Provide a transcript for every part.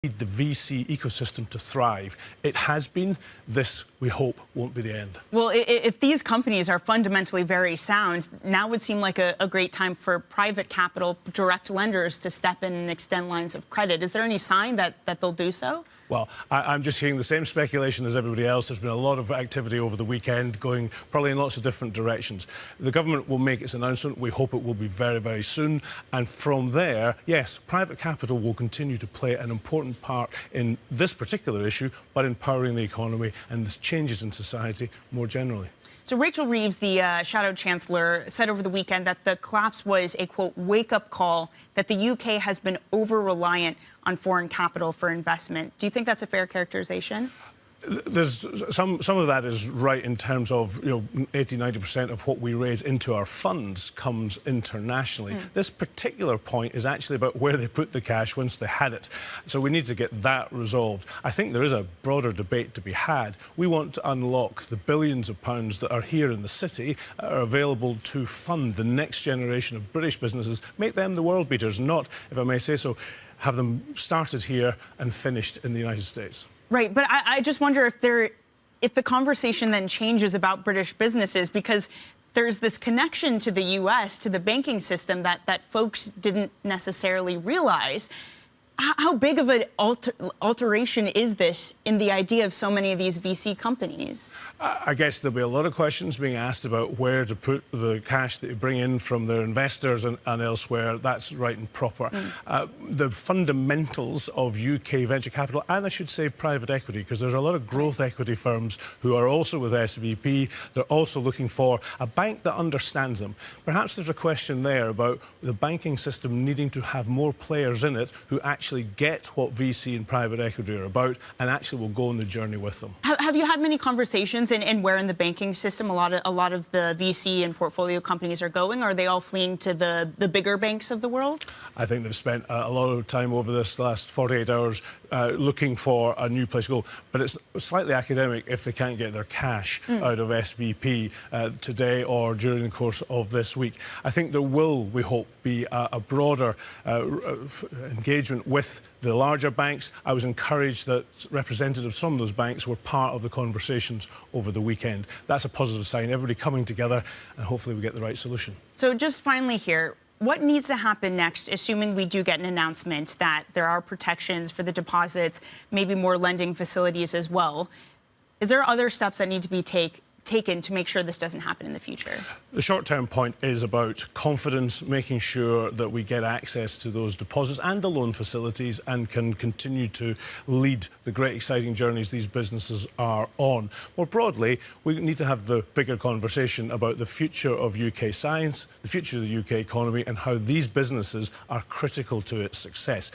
need the VC ecosystem to thrive. It has been. This, we hope, won't be the end. Well, if these companies are fundamentally very sound, now would seem like a great time for private capital, direct lenders to step in and extend lines of credit. Is there any sign that they'll do so? Well, I'm just hearing the same speculation as everybody else. There's been a lot of activity over the weekend going probably in lots of different directions. The government will make its announcement. We hope it will be very, very soon. And from there, yes, private capital will continue to play an important part in this particular issue, but in powering the economy and the changes in society more generally. So Rachel Reeves, the Shadow Chancellor, said over the weekend that the collapse was a, quote, wake-up call, that the UK has been over-reliant on foreign capital for investment. Do you think that's a fair characterization? There's some of that is right in terms of, 80–90% of what we raise into our funds comes internationally. This particular point is actually about where they put the cash once they had it. So we need to get that resolved. I think there is a broader debate to be had. We want to unlock the billions of pounds that are here in the city, are available to fund the next generation of British businesses, make them the world beaters, not, if I may say so, have them started here and finished in the United States. Right, but I just wonder if the conversation then changes about British businesses, because there's this connection to the U.S., to the banking system that folks didn't necessarily realize. How big of an alteration is this in the idea of so many of these VC companies? I guess there'll be a lot of questions being asked about where to put the cash that you bring in from their investors and elsewhere. That's right and proper. The fundamentals of UK venture capital, and I should say private equity, because there's a lot of growth equity firms who are also with SVP. They're also looking for a bank that understands them. Perhaps there's a question there about the banking system needing to have more players in it who actually get what VC and private equity are about and actually will go on the journey with them. Have you had many conversations in where in the banking system a lot of the VC and portfolio companies are going? Are they all fleeing to the bigger banks of the world? I think they've spent a lot of time over this last 48 hours looking for a new place to go. But it's slightly academic if they can't get their cash out of SVP today or during the course of this week. I think there will, we hope, be a broader engagement with the larger banks. I was encouraged that representatives from those banks were part of the conversations over the weekend. That's a positive sign. Everybody coming together, and hopefully we get the right solution. So just finally here, what needs to happen next, assuming we do get an announcement that there are protections for the deposits, maybe more lending facilities as well? Is there other steps that need to be taken to make sure this doesn't happen in the future? The short-term point is about confidence, making sure that we get access to those deposits and the loan facilities and can continue to lead the great exciting journeys these businesses are on. More broadly, we need to have the bigger conversation about the future of UK science, the future of the UK economy, and how these businesses are critical to its success.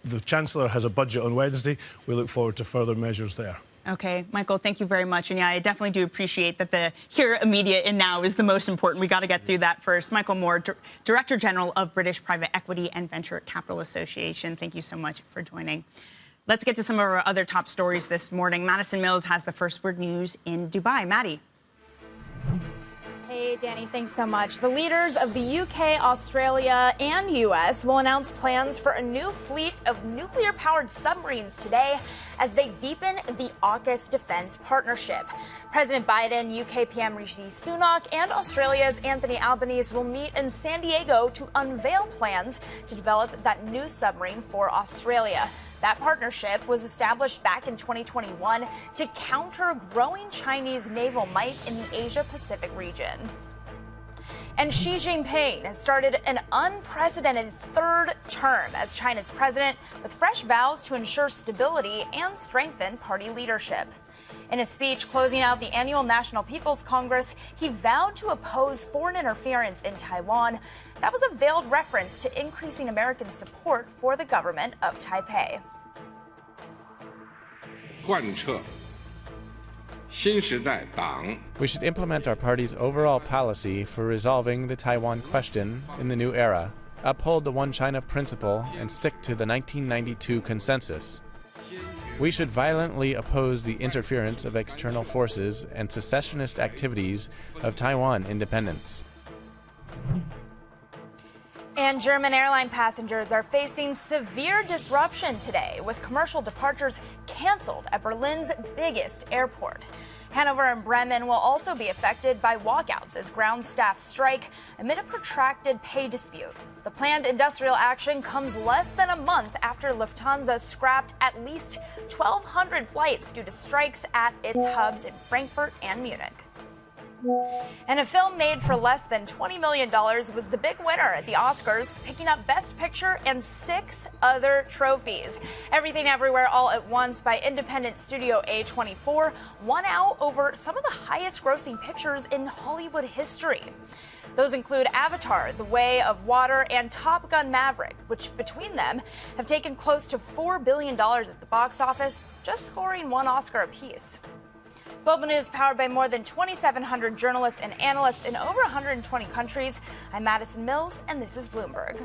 The Chancellor has a budget on Wednesday. We look forward to further measures there. OK, Michael, thank you very much. And yeah, I definitely do appreciate that the here, immediate, and now is the most important. We got to get through that first. Michael Moore, Director General of British Private Equity and Venture Capital Association, thank you so much for joining. Let's get to some of our other top stories this morning. Madison Mills has the first word news in Dubai. Maddie. Hey, Danny, thanks so much. The leaders of the UK, Australia, and US will announce plans for a new fleet of nuclear-powered submarines today as they deepen the AUKUS defense partnership. President Biden, UK PM Rishi Sunak, and Australia's Anthony Albanese will meet in San Diego to unveil plans to develop that new submarine for Australia. That partnership was established back in 2021 to counter growing Chinese naval might in the Asia-Pacific region. And Xi Jinping has started an unprecedented third term as China's president, with fresh vows to ensure stability and strengthen party leadership. In a speech closing out the annual National People's Congress, he vowed to oppose foreign interference in Taiwan. That was a veiled reference to increasing American support for the government of Taipei. We should implement our party's overall policy for resolving the Taiwan question in the new era, uphold the One China principle, and stick to the 1992 consensus. We should violently oppose the interference of external forces and secessionist activities of Taiwan independence. And And German airline passengers are facing severe disruption today, with commercial departures canceled at Berlin's biggest airport. Hanover and Bremen will also be affected by walkouts as ground staff strike amid a protracted pay dispute. The planned industrial action comes less than a month after Lufthansa scrapped at least 1,200 flights due to strikes at its hubs in Frankfurt and Munich. And a film made for less than $20 million was the big winner at the Oscars, picking up Best Picture and 6 other trophies. Everything Everywhere All at Once by independent studio A24 won out over some of the highest grossing pictures in Hollywood history. Those include Avatar, The Way of Water, and Top Gun Maverick, which between them have taken close to $4 billion at the box office, just scoring 1 Oscar apiece. Global News powered by more than 2,700 journalists and analysts in over 120 countries. I'm Madison Mills, and this is Bloomberg.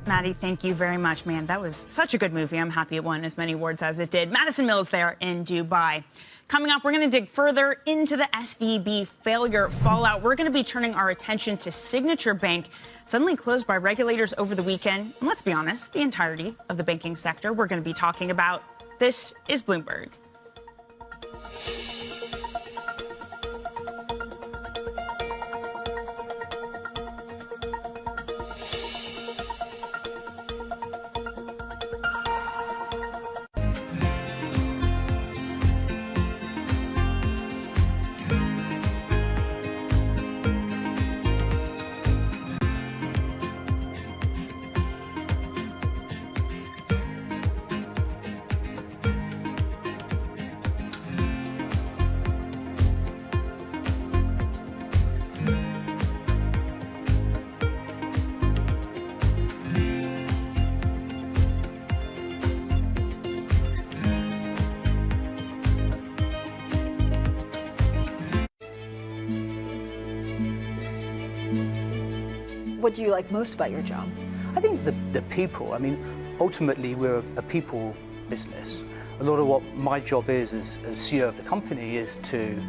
Maddie, thank you very much, man. That was such a good movie. I'm happy it won as many awards as it did. Madison Mills there in Dubai. Coming up, we're going to dig further into the SVB failure fallout. We're going to be turning our attention to Signature Bank, suddenly closed by regulators over the weekend. And let's be honest, the entirety of the banking sector we're going to be talking about. This is Bloomberg. What do you like most about your job? I think the people. I mean, ultimately, we're a people business. A lot of what my job is as CEO of the company is to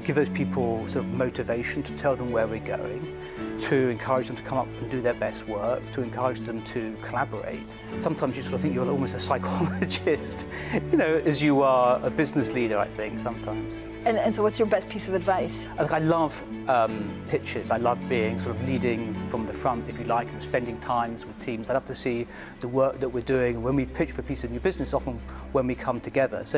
give those people sort of motivation, to tell them where we're going, to encourage them to come up and do their best work, to encourage them to collaborate. Sometimes you sort of think you're almost a psychologist, as you are a business leader, I think, sometimes. And so what's your best piece of advice? I love pitches. I love being sort of leading from the front, if you like, and spending times with teams. I love to see the work that we're doing when we pitch for a piece of new business, often when we come together. So